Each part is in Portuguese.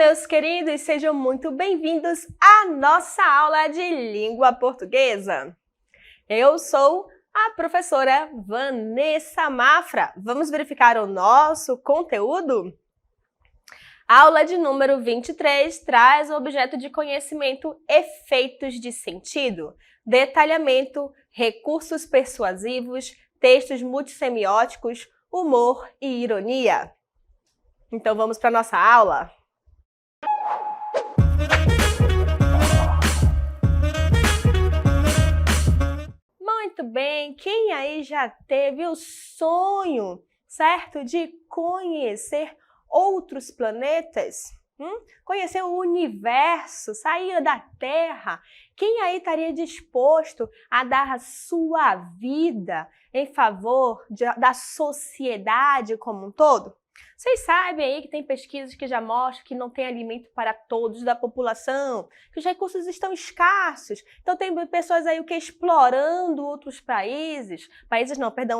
meus queridos, sejam muito bem-vindos à nossa aula de língua portuguesa. Eu sou a professora Vanessa Mafra. Vamos verificar o nosso conteúdo? A aula de número 23 traz o objeto de conhecimento efeitos de sentido, detalhamento, recursos persuasivos, textos multissemióticos, humor e ironia. Então vamos para a nossa aula. Muito bem, quem aí já teve o sonho, certo, de conhecer outros planetas? Conhecer o universo, sair da Terra? Quem aí estaria disposto a dar a sua vida em favor da sociedade como um todo? Vocês sabem aí que tem pesquisas que já mostram que não tem alimento para todos da população, que os recursos estão escassos. Então tem pessoas aí explorando outros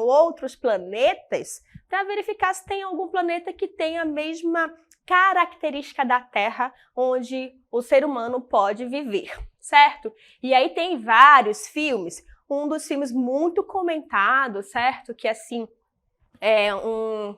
outros planetas, para verificar se tem algum planeta que tenha a mesma característica da Terra, onde o ser humano pode viver, certo? E aí tem vários filmes, um dos filmes muito comentado, certo? Que assim, é um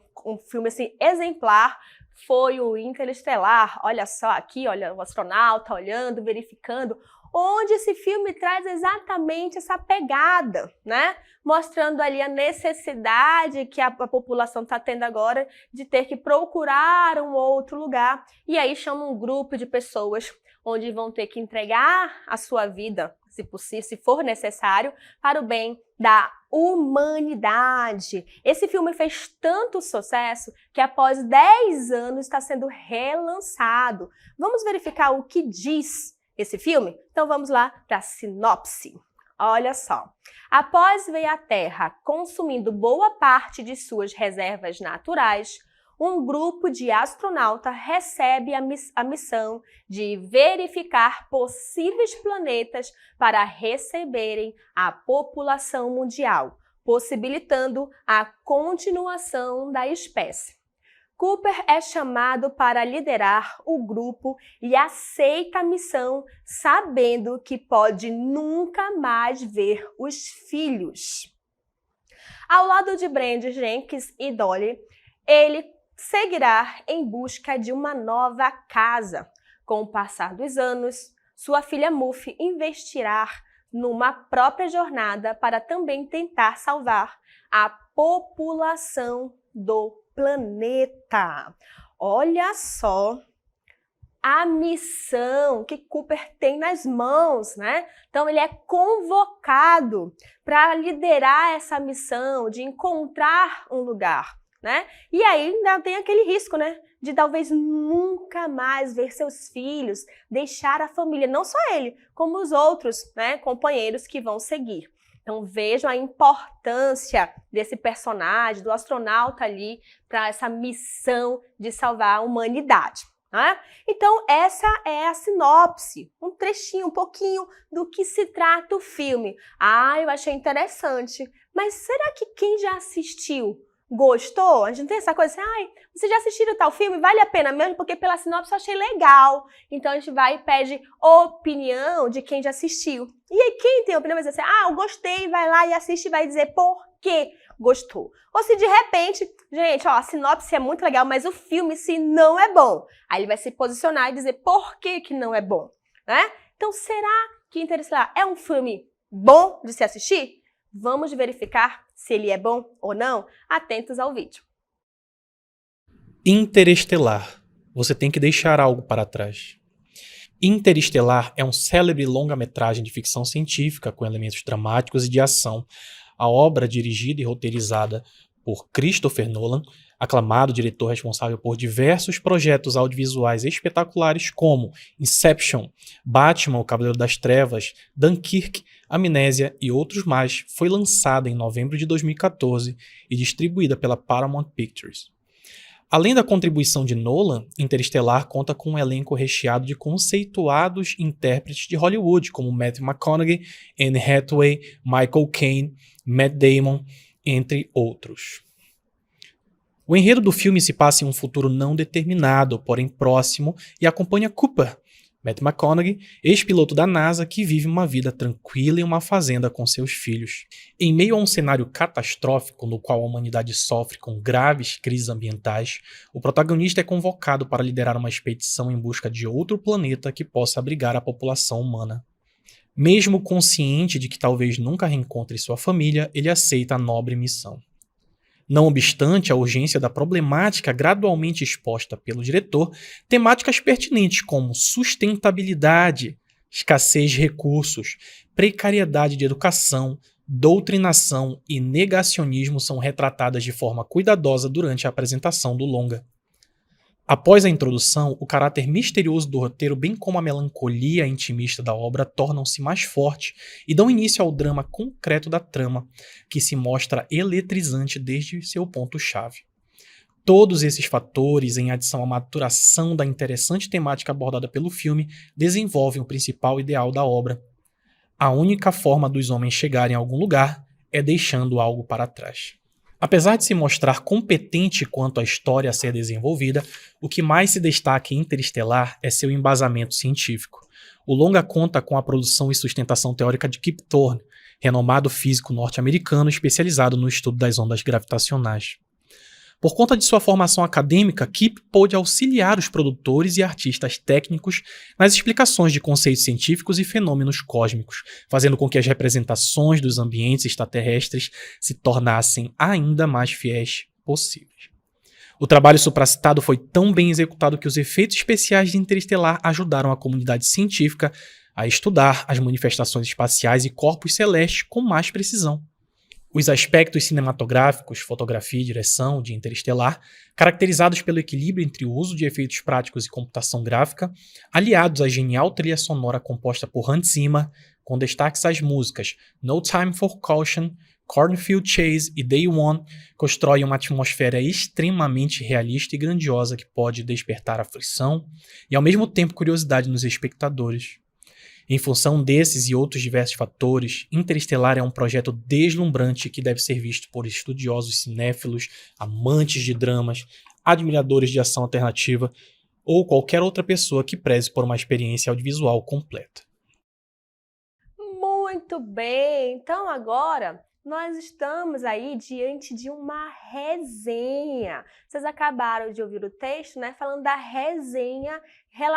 filme assim, exemplar, foi o Interestelar. Olha só aqui, olha o astronauta olhando, verificando, onde esse filme traz exatamente essa pegada, né? Mostrando ali a necessidade que a população está tendo agora de ter que procurar um outro lugar. E aí chama um grupo de pessoas onde vão ter que entregar a sua vida, se possível, se for necessário, para o bem da humanidade. Esse filme fez tanto sucesso que após 10 anos está sendo relançado. Vamos verificar o que diz esse filme? Então vamos lá para a sinopse. Olha só. Após ver a Terra consumindo boa parte de suas reservas naturais, um grupo de astronautas recebe a missão de verificar possíveis planetas para receberem a população mundial, possibilitando a continuação da espécie. Cooper é chamado para liderar o grupo e aceita a missão, sabendo que pode nunca mais ver os filhos. Ao lado de Brand, Jenkins e Dolly, ele seguirá em busca de uma nova casa. Com o passar dos anos, sua filha Muffy investirá numa própria jornada para também tentar salvar a população do planeta. Olha só a missão que Cooper tem nas mãos, né? Então ele é convocado para liderar essa missão de encontrar um lugar, né? E aí ainda tem aquele risco, né? De talvez nunca mais ver seus filhos, deixar a família, não só ele, como os outros, né, companheiros que vão seguir. Então vejam a importância desse personagem, do astronauta ali, para essa missão de salvar a humanidade, né? Então essa é a sinopse, um trechinho, um pouquinho do que se trata o filme. Eu achei interessante, mas será que quem já assistiu gostou? A gente tem essa coisa assim, vocês já assistiram tal filme? Vale a pena mesmo? Porque pela sinopse eu achei legal. Então a gente vai e pede opinião de quem já assistiu. E aí quem tem opinião vai dizer assim, eu gostei, vai lá e assiste e vai dizer por que gostou. Ou se de repente, gente, a sinopse é muito legal, mas o filme em si não é bom. Aí ele vai se posicionar e dizer por que não é bom, né? Então será que Interestelar é um filme bom de se assistir? Vamos verificar se ele é bom ou não? Atentos ao vídeo. Interestelar. Você tem que deixar algo para trás. Interestelar é um célebre longa-metragem de ficção científica com elementos dramáticos e de ação. A obra, dirigida e roteirizada por Christopher Nolan, aclamado diretor responsável por diversos projetos audiovisuais espetaculares como Inception, Batman, o Cavaleiro das Trevas, Dunkirk, Amnésia e outros mais, foi lançada em novembro de 2014 e distribuída pela Paramount Pictures. Além da contribuição de Nolan, Interestelar conta com um elenco recheado de conceituados intérpretes de Hollywood, como Matthew McConaughey, Anne Hathaway, Michael Caine, Matt Damon, entre outros. O enredo do filme se passa em um futuro não determinado, porém próximo, e acompanha Cooper, Matthew McConaughey, ex-piloto da NASA que vive uma vida tranquila em uma fazenda com seus filhos. Em meio a um cenário catastrófico no qual a humanidade sofre com graves crises ambientais, o protagonista é convocado para liderar uma expedição em busca de outro planeta que possa abrigar a população humana. Mesmo consciente de que talvez nunca reencontre sua família, ele aceita a nobre missão. Não obstante a urgência da problemática gradualmente exposta pelo diretor, temáticas pertinentes como sustentabilidade, escassez de recursos, precariedade de educação, doutrinação e negacionismo são retratadas de forma cuidadosa durante a apresentação do longa. Após a introdução, o caráter misterioso do roteiro, bem como a melancolia intimista da obra, tornam-se mais fortes e dão início ao drama concreto da trama, que se mostra eletrizante desde seu ponto-chave. Todos esses fatores, em adição à maturação da interessante temática abordada pelo filme, desenvolvem o principal ideal da obra. A única forma dos homens chegarem a algum lugar é deixando algo para trás. Apesar de se mostrar competente quanto à história a ser desenvolvida, o que mais se destaca em Interestelar é seu embasamento científico. O longa conta com a produção e sustentação teórica de Kip Thorne, renomado físico norte-americano especializado no estudo das ondas gravitacionais. Por conta de sua formação acadêmica, Kip pôde auxiliar os produtores e artistas técnicos nas explicações de conceitos científicos e fenômenos cósmicos, fazendo com que as representações dos ambientes extraterrestres se tornassem ainda mais fiéis possíveis. O trabalho supracitado foi tão bem executado que os efeitos especiais de Interestelar ajudaram a comunidade científica a estudar as manifestações espaciais e corpos celestes com mais precisão. Os aspectos cinematográficos, fotografia e direção de Interestelar, caracterizados pelo equilíbrio entre o uso de efeitos práticos e computação gráfica, aliados à genial trilha sonora composta por Hans Zimmer, com destaques às músicas No Time for Caution, Cornfield Chase e Day One, constroem uma atmosfera extremamente realista e grandiosa que pode despertar aflição e ao mesmo tempo curiosidade nos espectadores. Em função desses e outros diversos fatores, Interestelar é um projeto deslumbrante que deve ser visto por estudiosos cinéfilos, amantes de dramas, admiradores de ação alternativa ou qualquer outra pessoa que preze por uma experiência audiovisual completa. Muito bem, então agora nós estamos aí diante de uma resenha. Vocês acabaram de ouvir o texto, né, falando da resenha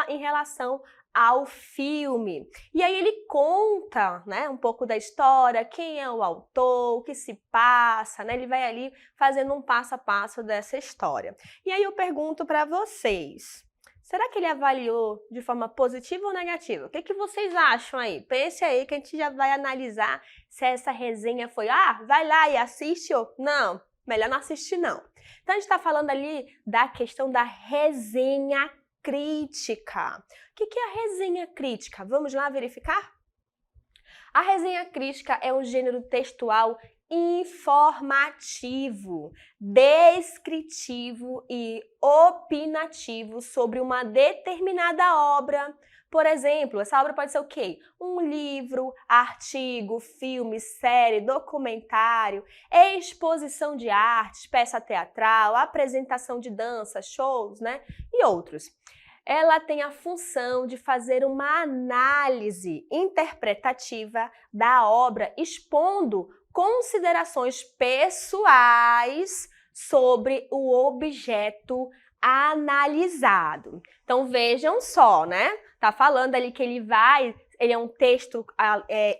em relação ao filme. E aí ele conta, né, um pouco da história, quem é o autor, o que se passa, né? Ele vai ali fazendo um passo a passo dessa história. E aí eu pergunto para vocês, será que ele avaliou de forma positiva ou negativa? O que vocês acham aí? Pense aí que a gente já vai analisar se essa resenha foi, vai lá e assiste ou não, melhor não assistir não. Então a gente está falando ali da questão da resenha crítica. O que é a resenha crítica? Vamos lá verificar? A resenha crítica é um gênero textual informativo, descritivo e opinativo sobre uma determinada obra. Por exemplo, essa obra pode ser o quê? Um livro, artigo, filme, série, documentário, exposição de artes, peça teatral, apresentação de dança, shows, né? E outros. Ela tem a função de fazer uma análise interpretativa da obra, expondo considerações pessoais sobre o objeto analisado. Então vejam só, né? Tá falando ali que ele é um texto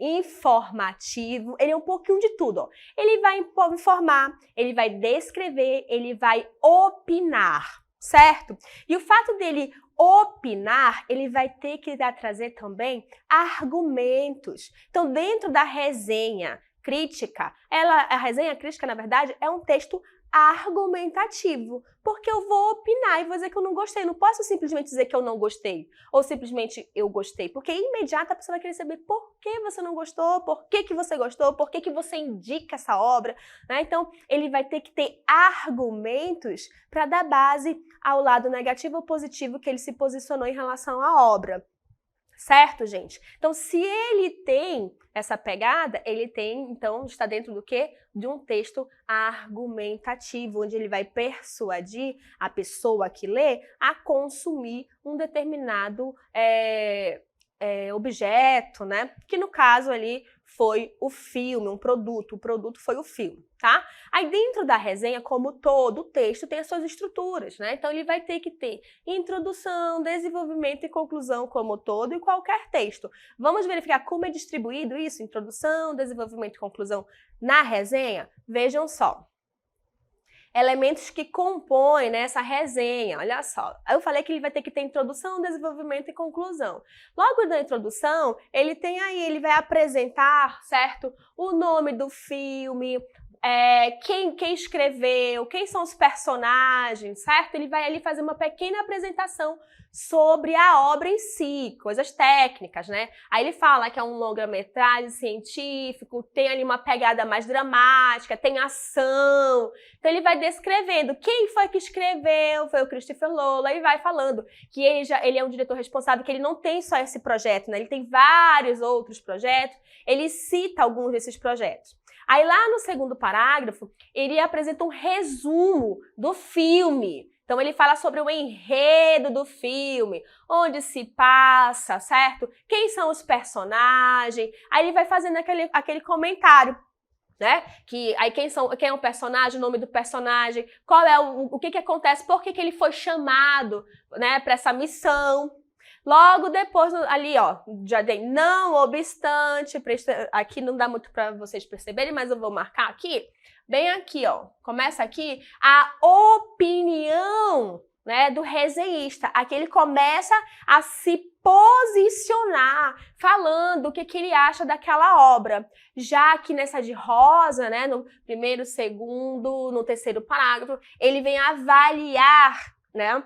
informativo, ele é um pouquinho de tudo, ó. Ele vai informar, ele vai descrever, ele vai opinar, certo? E o fato dele opinar, ele vai ter que trazer também argumentos. Então, dentro da resenha crítica, a resenha crítica, na verdade, é um texto argumentativo, porque eu vou opinar e vou dizer que eu não gostei. Não posso simplesmente dizer que eu não gostei, ou simplesmente eu gostei, porque imediato a pessoa vai querer saber por que você não gostou, por que você gostou, por que você indica essa obra, né? Então, ele vai ter que ter argumentos para dar base ao lado negativo ou positivo que ele se posicionou em relação à obra. Certo, gente? Então, se ele tem essa pegada, ele tem, então, está dentro do quê? De um texto argumentativo, onde ele vai persuadir a pessoa que lê a consumir um determinado objeto, né? Que no caso ali foi o filme, um produto. O produto foi o filme, tá? Aí dentro da resenha, como todo texto, tem as suas estruturas, né? Então ele vai ter que ter introdução, desenvolvimento e conclusão como todo e qualquer texto. Vamos verificar como é distribuído isso? Introdução, desenvolvimento e conclusão na resenha? Vejam só. Elementos que compõem, né, essa resenha, olha só. Eu falei que ele vai ter que ter introdução, desenvolvimento e conclusão. Logo na introdução, ele vai apresentar, certo? O nome do filme, quem escreveu, quem são os personagens, certo? Ele vai ali fazer uma pequena apresentação sobre a obra em si, coisas técnicas, né? Aí ele fala que é um longa-metragem científico, tem ali uma pegada mais dramática, tem ação. Então ele vai descrevendo quem foi que escreveu, foi o Christopher Nolan, e vai falando que ele é um diretor responsável, que ele não tem só esse projeto, né? Ele tem vários outros projetos, ele cita alguns desses projetos. Aí lá no segundo parágrafo, ele apresenta um resumo do filme. Então ele fala sobre o enredo do filme, onde se passa, certo? Quem são os personagens? Aí ele vai fazendo aquele comentário, né? Aí quem é o personagem, o nome do personagem, qual é o que acontece, por que ele foi chamado, né, para essa missão. Logo depois, ali, ó, já dei, não obstante, aqui não dá muito para vocês perceberem, mas eu vou marcar aqui, bem aqui, ó, começa aqui a opinião, né, do resenhista. Aqui ele começa a se posicionar, falando o que ele acha daquela obra. Já aqui nessa de rosa, né, no primeiro, segundo, no terceiro parágrafo, ele vem avaliar, né,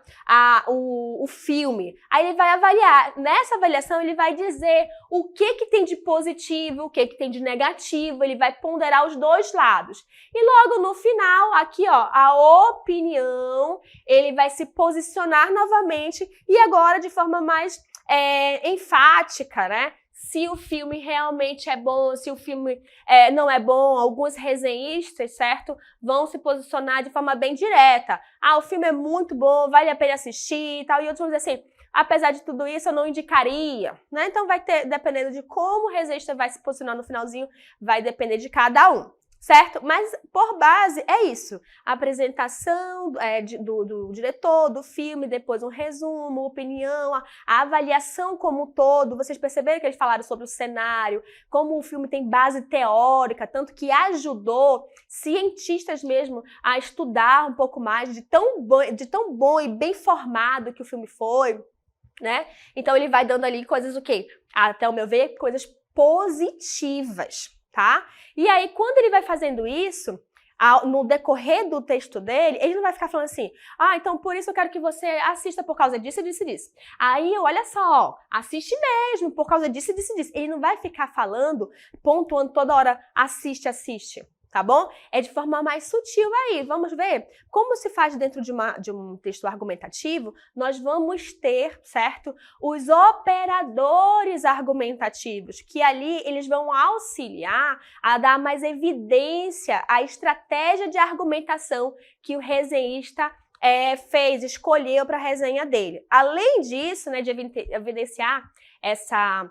o filme. Aí ele vai avaliar. Nessa avaliação, ele vai dizer o que tem de positivo, o que tem de negativo, ele vai ponderar os dois lados. E logo no final, aqui, ó, a opinião, ele vai se posicionar novamente e agora de forma mais enfática, né? Se o filme realmente é bom, se o filme não é bom, alguns resenhistas, certo? Vão se posicionar de forma bem direta. Ah, o filme é muito bom, vale a pena assistir e tal. E outros vão dizer assim, apesar de tudo isso, eu não indicaria, né? Então vai ter, dependendo de como o resenhista vai se posicionar no finalzinho, vai depender de cada um. Certo? Mas, por base, é isso. A apresentação do diretor, do filme, depois um resumo, opinião, a avaliação como um todo. Vocês perceberam que eles falaram sobre o cenário, como o filme tem base teórica, tanto que ajudou cientistas mesmo a estudar um pouco mais de tão bom e bem formado que o filme foi, né? Então, ele vai dando ali coisas, o quê? Até o meu ver, coisas positivas. Tá? E aí, quando ele vai fazendo isso, no decorrer do texto dele, ele não vai ficar falando assim, então por isso eu quero que você assista por causa disso, disso e disso. Aí, olha só, assiste mesmo por causa disso, disso e disso. Ele não vai ficar falando, pontuando toda hora, assiste, tá bom? É de forma mais sutil aí, vamos ver? Como se faz dentro de um texto argumentativo, nós vamos ter, certo? Os operadores argumentativos, que ali eles vão auxiliar a dar mais evidência à estratégia de argumentação que o resenhista escolheu para a resenha dele. Além disso, né, de evidenciar essa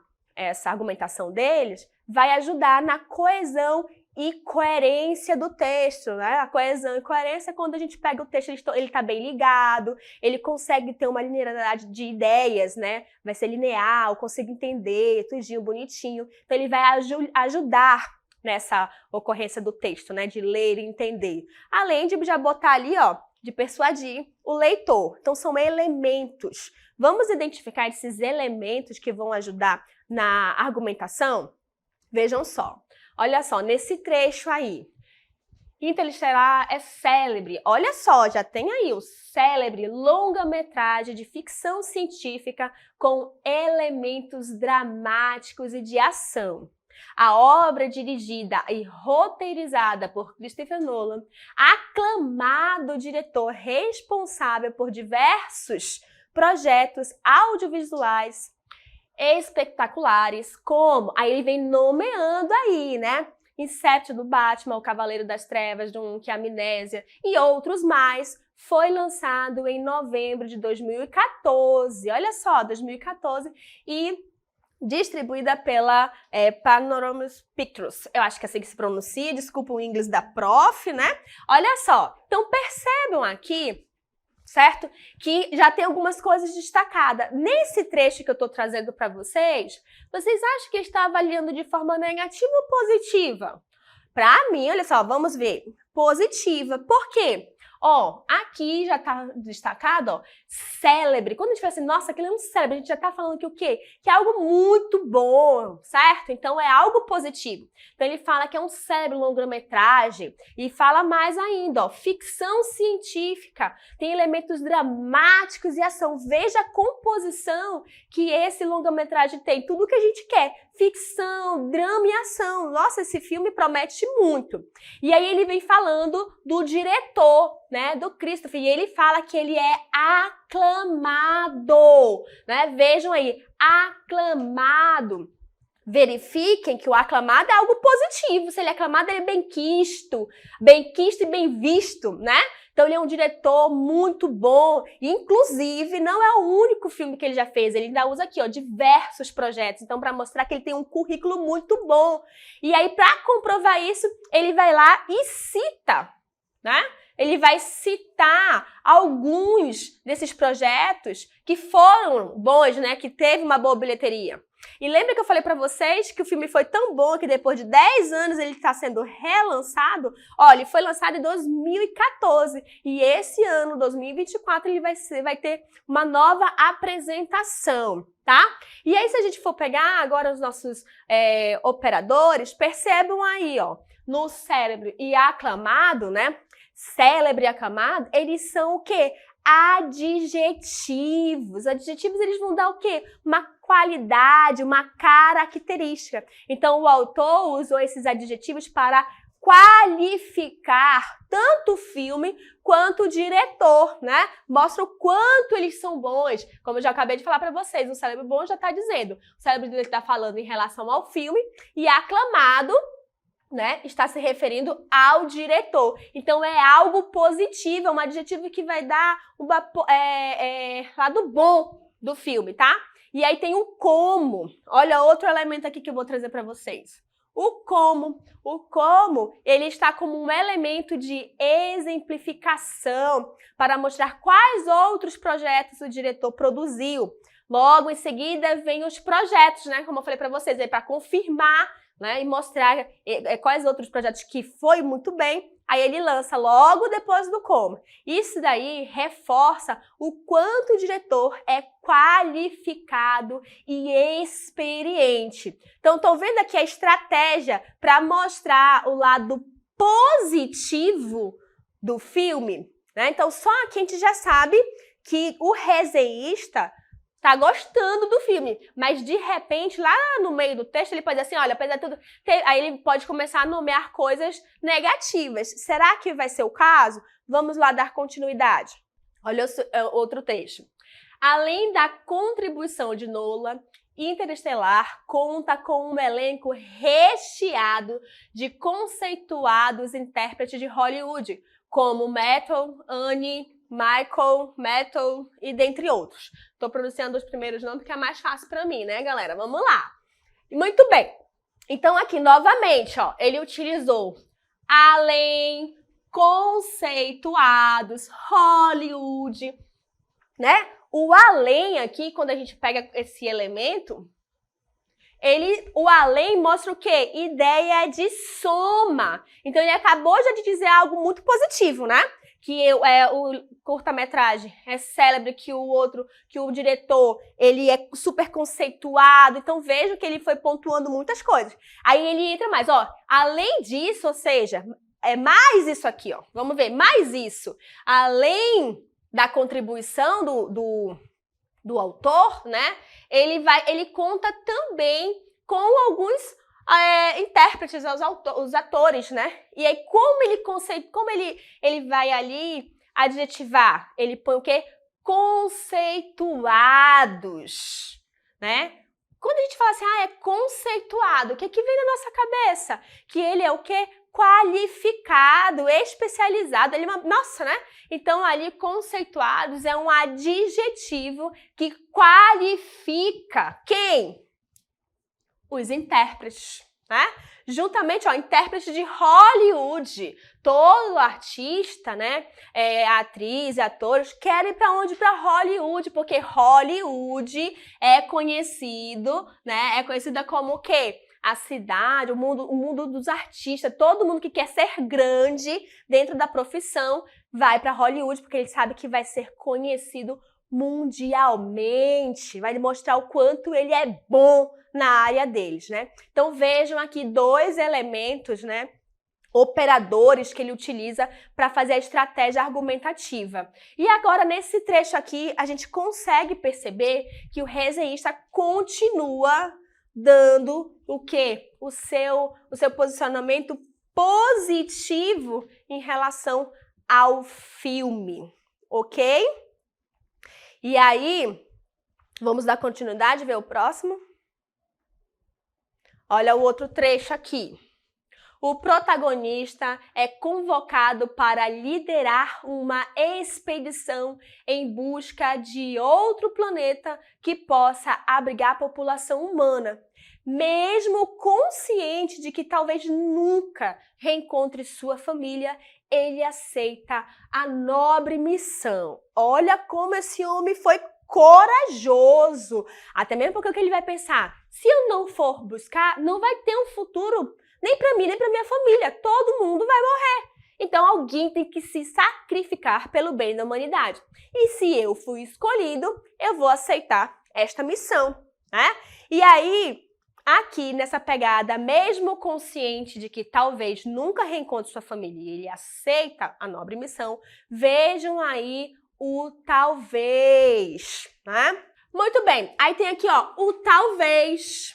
argumentação deles, vai ajudar na coesão e coerência do texto, né? A coesão e coerência é quando a gente pega o texto, ele está bem ligado, ele consegue ter uma linearidade de ideias, né? Vai ser linear, eu consigo entender, tudinho, bonitinho. Então, ele vai ajudar nessa ocorrência do texto, né? De ler e entender. Além de já botar ali, ó, de persuadir o leitor. Então, são elementos. Vamos identificar esses elementos que vão ajudar na argumentação? Vejam só. Olha só, nesse trecho aí, Interestelar é célebre. Olha só, já tem aí o célebre longa-metragem de ficção científica com elementos dramáticos e de ação. A obra dirigida e roteirizada por Christopher Nolan, aclamado diretor responsável por diversos projetos audiovisuais, espetaculares, como... Aí ele vem nomeando aí, né? Inception do Batman, O Cavaleiro das Trevas, que é Amnésia, e outros mais, foi lançado em novembro de 2014. Olha só, 2014, e distribuída pela Panorama Pictures. Eu acho que é assim que se pronuncia, desculpa o inglês da prof, né? Olha só, então percebam aqui, certo? Que já tem algumas coisas destacadas. Nesse trecho que eu estou trazendo para vocês acham que está avaliando de forma negativa ou positiva? Para mim, olha só, vamos ver. Positiva. Por quê? Ó, aqui já tá destacado, ó, célebre. Quando a gente fala assim, nossa, aquilo é um célebre, a gente já tá falando que o quê? Que é algo muito bom, certo? Então é algo positivo. Então ele fala que é um célebre longa-metragem e fala mais ainda, ó, ficção científica, tem elementos dramáticos e ação. Veja a composição que esse longa-metragem tem, tudo que a gente quer. Ficção, drama e ação. Nossa, esse filme promete muito. E aí ele vem falando do diretor, né, do Christopher, e ele fala que ele é aclamado, né? Vejam aí, aclamado. Verifiquem que o aclamado é algo positivo. Se ele é aclamado, ele é bem quisto e bem visto, né? Então ele é um diretor muito bom, e inclusive não é o único filme que ele já fez, ele ainda usa aqui, ó, diversos projetos, então para mostrar que ele tem um currículo muito bom. E aí para comprovar isso, ele vai lá e cita, né? Ele vai citar alguns desses projetos que foram bons, né? Que teve uma boa bilheteria. E lembra que eu falei para vocês que o filme foi tão bom que depois de 10 anos ele está sendo relançado? Olha, ele foi lançado em 2014 e esse ano, 2024, ele vai ter uma nova apresentação, tá? E aí, se a gente for pegar agora os nossos operadores, percebam aí, ó, no célebre e aclamado, né? Célebre e aclamado, eles são o quê? Adjetivos. Adjetivos, eles vão dar o quê? Uma qualidade, uma característica. Então, o autor usou esses adjetivos para qualificar tanto o filme quanto o diretor, né? Mostra o quanto eles são bons. Como eu já acabei de falar para vocês, o célebre bom já está dizendo. O célebre dele está falando em relação ao filme e aclamado, né, está se referindo ao diretor. Então é algo positivo, é um adjetivo que vai dar um lado bom do filme, tá? E aí tem o como. Olha outro elemento aqui que eu vou trazer para vocês. O como. O como, ele está como um elemento de exemplificação para mostrar quais outros projetos o diretor produziu. Logo em seguida vem os projetos, né, como eu falei para vocês, aí para confirmar, né, e mostrar quais outros projetos que foi muito bem, aí ele lança logo depois do como. Isso daí reforça o quanto o diretor é qualificado e experiente. Então, estou vendo aqui a estratégia para mostrar o lado positivo do filme, né? Então, só aqui a gente já sabe que o resenhista tá gostando do filme, mas de repente, lá no meio do texto, ele pode dizer assim, olha, apesar de tudo... Aí ele pode começar a nomear coisas negativas. Será que vai ser o caso? Vamos lá dar continuidade. Olha outro texto. Além da contribuição de Nolan, Interestelar conta com um elenco recheado de conceituados intérpretes de Hollywood, como Method, Annie, Michael, Metal e dentre outros. Tô pronunciando os primeiros nomes porque é mais fácil para mim, né, galera? Vamos lá. Muito bem. Então aqui, novamente, ó, ele utilizou além, conceituados, Hollywood, né? O além aqui, quando a gente pega esse elemento, o além mostra o quê? Ideia de soma. Então ele acabou já de dizer algo muito positivo, né? Que o curta-metragem é célebre, que o diretor, ele é super conceituado. Então, vejo que ele foi pontuando muitas coisas. Aí ele entra mais, ó, além disso, ou seja, é mais isso aqui, ó. Vamos ver, mais isso. Além da contribuição do autor, né? Ele conta também com alguns intérpretes, os atores, né? E aí, como ele vai ali adjetivar? Ele põe o quê? Conceituados, né? Quando a gente fala assim, é conceituado, o que vem na nossa cabeça? Que ele é o quê? Qualificado, especializado. Ele, nossa, né? Então, ali, conceituados é um adjetivo que qualifica quem? Os intérpretes, né? Juntamente, intérprete de Hollywood. Todo artista, né? Atriz, atores, querem ir para onde? Para Hollywood, porque Hollywood é conhecido, né? É conhecida como o quê? A cidade, o mundo dos artistas. Todo mundo que quer ser grande dentro da profissão vai para Hollywood, porque ele sabe que vai ser conhecido mundialmente. Vai mostrar o quanto ele é bom na área deles, né? Então vejam aqui 2 elementos, né? Operadores que ele utiliza para fazer a estratégia argumentativa. E agora, nesse trecho aqui, a gente consegue perceber que o resenhista continua dando o quê? O seu posicionamento positivo em relação ao filme, ok? E aí, vamos dar continuidade, ver o próximo? Olha o outro trecho aqui. O protagonista é convocado para liderar uma expedição em busca de outro planeta que possa abrigar a população humana. Mesmo consciente de que talvez nunca reencontre sua família, ele aceita a nobre missão. Olha como esse homem foi corajoso. Até mesmo porque o que ele vai pensar? Se eu não for buscar, não vai ter um futuro nem para mim, nem para minha família. Todo mundo vai morrer. Então alguém tem que se sacrificar pelo bem da humanidade. E se eu fui escolhido, eu vou aceitar esta missão, né? E aí, aqui nessa pegada, mesmo consciente de que talvez nunca reencontre sua família e ele aceita a nobre missão, vejam aí o talvez, né? Muito bem, aí tem aqui, o talvez,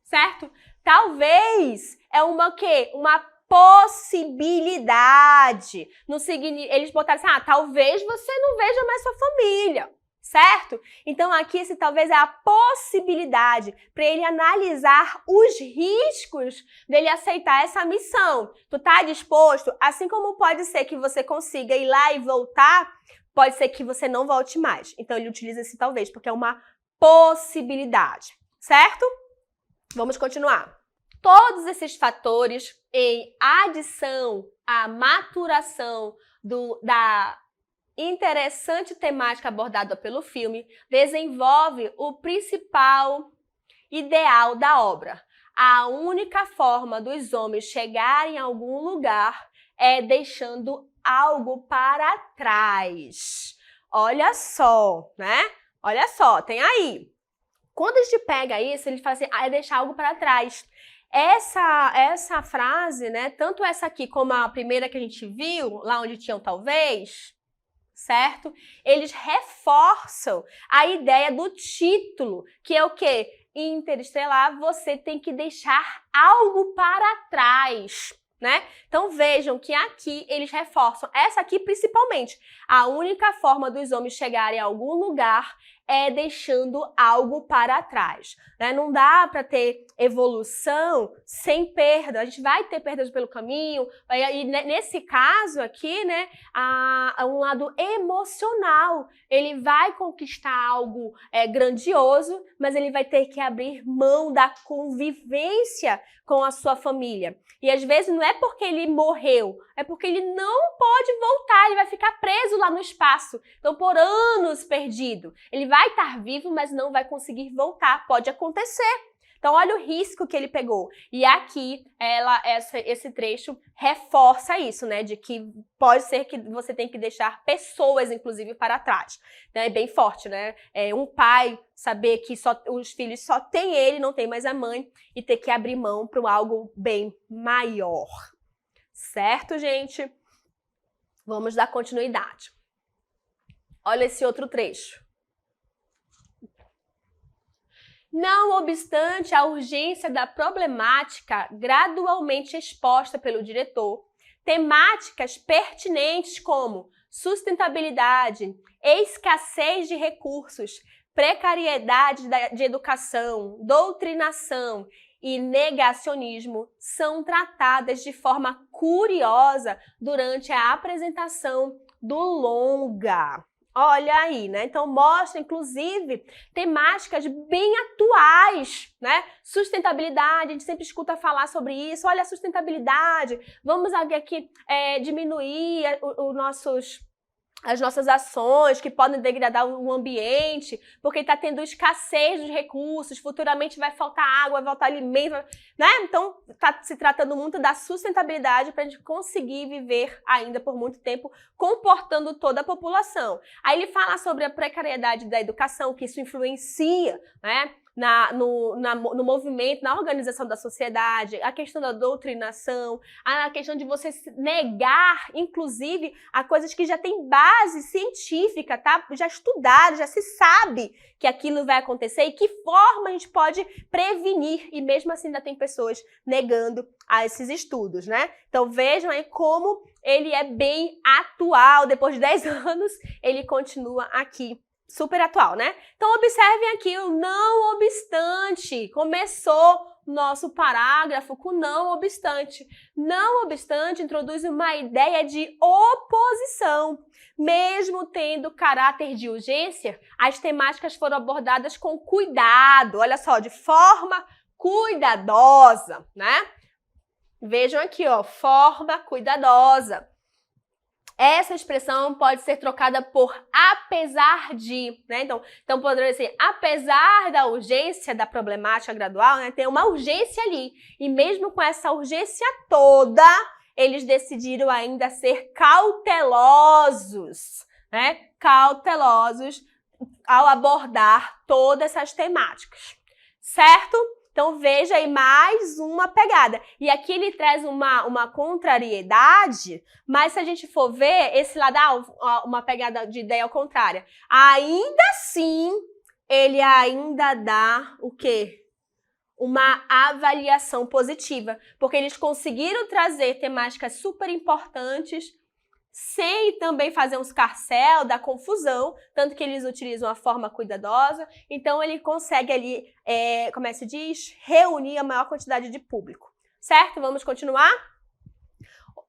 certo? Talvez é uma quê? Uma possibilidade. Eles botaram assim, talvez você não veja mais sua família, certo? Então aqui esse talvez é a possibilidade para ele analisar os riscos dele aceitar essa missão. Tu tá disposto? Assim como pode ser que você consiga ir lá e voltar, pode ser que você não volte mais. Então ele utiliza esse talvez, porque é uma possibilidade, certo? Vamos continuar. Todos esses fatores, em adição à maturação da interessante temática abordada pelo filme, desenvolve o principal ideal da obra. A única forma dos homens chegarem a algum lugar é deixando algo para trás. Olha só, né? Olha só, tem aí. Quando a gente pega isso, ele fala assim, é deixar algo para trás. Essa frase, né, tanto essa aqui como a primeira que a gente viu, lá onde tinha o talvez, certo? Eles reforçam a ideia do título, que é o quê? Interestelar, você tem que deixar algo para trás, né? Então vejam que aqui eles reforçam, essa aqui principalmente, a única forma dos homens chegarem a algum lugar é deixando algo para trás, né? Não dá para ter evolução sem perda, a gente vai ter perdas pelo caminho, e nesse caso aqui, né, há um lado emocional, ele vai conquistar algo grandioso, mas ele vai ter que abrir mão da convivência com a sua família. E às vezes não é porque ele morreu, é porque ele não pode voltar, ele vai ficar preso lá no espaço, então por anos perdido. Ele vai estar vivo, mas não vai conseguir voltar, pode acontecer. Então olha o risco que ele pegou. E aqui esse trecho reforça isso, né? De que pode ser que você tem que deixar pessoas, inclusive, para trás. É bem forte, né? Um pai saber que os filhos só tem ele, não tem mais a mãe, e ter que abrir mão para algo bem maior. Certo, gente? Vamos dar continuidade. Olha esse outro trecho. Não obstante a urgência da problemática gradualmente exposta pelo diretor, temáticas pertinentes como sustentabilidade, escassez de recursos, precariedade de educação, doutrinação e negacionismo são tratadas de forma curiosa durante a apresentação do longa. Olha aí, né? Então mostra, inclusive, temáticas bem atuais, né? Sustentabilidade, a gente sempre escuta falar sobre isso. Olha a sustentabilidade, vamos aqui diminuir as nossas ações que podem degradar o ambiente, porque está tendo escassez dos recursos, futuramente vai faltar água, vai faltar alimento, né? Então, está se tratando muito da sustentabilidade para a gente conseguir viver ainda por muito tempo, comportando toda a população. Aí ele fala sobre a precariedade da educação, que isso influencia, né? No movimento, na organização da sociedade, a questão da doutrinação, a questão de você negar, inclusive, a coisas que já tem base científica, tá? Já estudado, já se sabe que aquilo vai acontecer e que forma a gente pode prevenir, e mesmo assim ainda tem pessoas negando a esses estudos, né? Então vejam aí como ele é bem atual, depois de 10 anos ele continua aqui. Super atual, né? Então, observem aqui o não obstante. Começou nosso parágrafo com não obstante. Não obstante introduz uma ideia de oposição. Mesmo tendo caráter de urgência, as temáticas foram abordadas com cuidado. Olha só, de forma cuidadosa, né? Vejam aqui, ó, forma cuidadosa. Essa expressão pode ser trocada por apesar de, né? Então poderia ser, apesar da urgência da problemática gradual, né? Tem uma urgência ali. E mesmo com essa urgência toda, eles decidiram ainda ser cautelosos, né? Cautelosos ao abordar todas essas temáticas, certo? Então, veja aí mais uma pegada. E aqui ele traz uma contrariedade, mas se a gente for ver, esse lado, uma pegada de ideia ao contrário. Ainda assim, ele ainda dá o quê? Uma avaliação positiva. Porque eles conseguiram trazer temáticas super importantes, sem também fazer um escarcéu da confusão, tanto que eles utilizam a forma cuidadosa, então ele consegue ali, como é que se diz, reunir a maior quantidade de público, certo? Vamos continuar?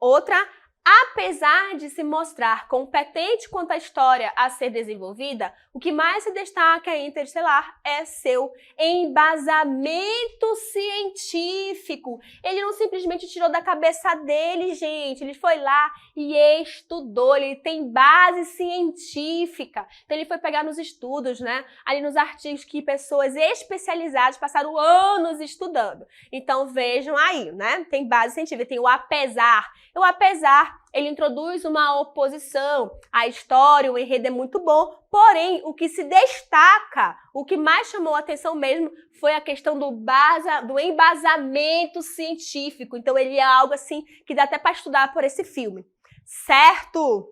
Outra, apesar de se mostrar competente quanto à história a ser desenvolvida, o que mais se destaca em Interestelar é seu embasamento científico. Ele não simplesmente tirou da cabeça dele, gente. Ele foi lá e estudou. Ele tem base científica. Então ele foi pegar nos estudos, né? Ali nos artigos que pessoas especializadas passaram anos estudando. Então vejam aí, né? Tem base científica, tem o apesar. O apesar, ele introduz uma oposição. A história, o enredo é muito bom, porém, o que se destaca, o que mais chamou a atenção mesmo, foi a questão do embasamento científico. Então, ele é algo assim que dá até para estudar por esse filme. Certo?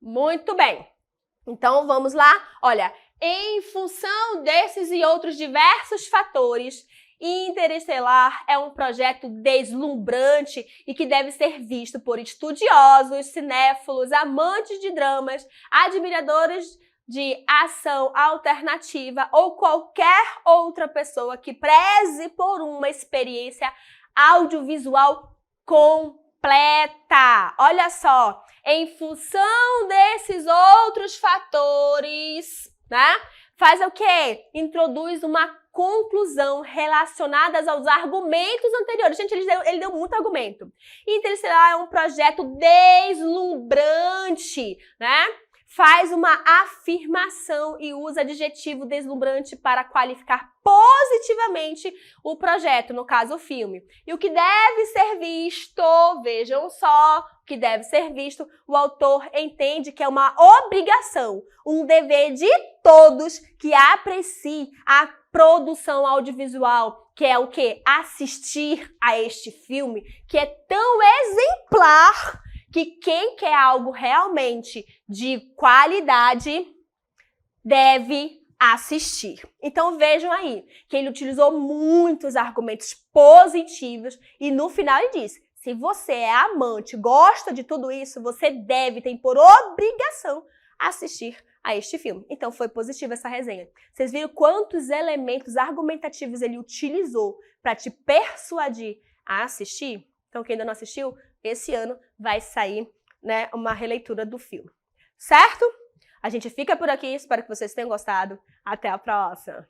Muito bem. Então, vamos lá. Olha, em função desses e outros diversos fatores, Interestelar é um projeto deslumbrante e que deve ser visto por estudiosos, cinéfilos, amantes de dramas, admiradores de ação alternativa ou qualquer outra pessoa que preze por uma experiência audiovisual completa. Olha só, em função desses outros fatores, né? Faz o quê? Introduz uma conclusão relacionada aos argumentos anteriores. Gente, ele deu muito argumento. Interestelar é um projeto deslumbrante, né? Faz uma afirmação e usa adjetivo deslumbrante para qualificar positivamente o projeto, no caso o filme. E o que deve ser visto, vejam só, o que deve ser visto, o autor entende que é uma obrigação, um dever de todos que apreciem a produção audiovisual, que é o quê? Assistir a este filme, que é tão exemplar que quem quer algo realmente de qualidade deve assistir. Então vejam aí que ele utilizou muitos argumentos positivos e no final ele diz, se você é amante, gosta de tudo isso, você deve, tem por obrigação assistir a este filme. Então foi positiva essa resenha. Vocês viram quantos elementos argumentativos ele utilizou para te persuadir a assistir? Então quem ainda não assistiu, esse ano vai sair, né, uma releitura do filme. Certo? A gente fica por aqui, espero que vocês tenham gostado. Até a próxima!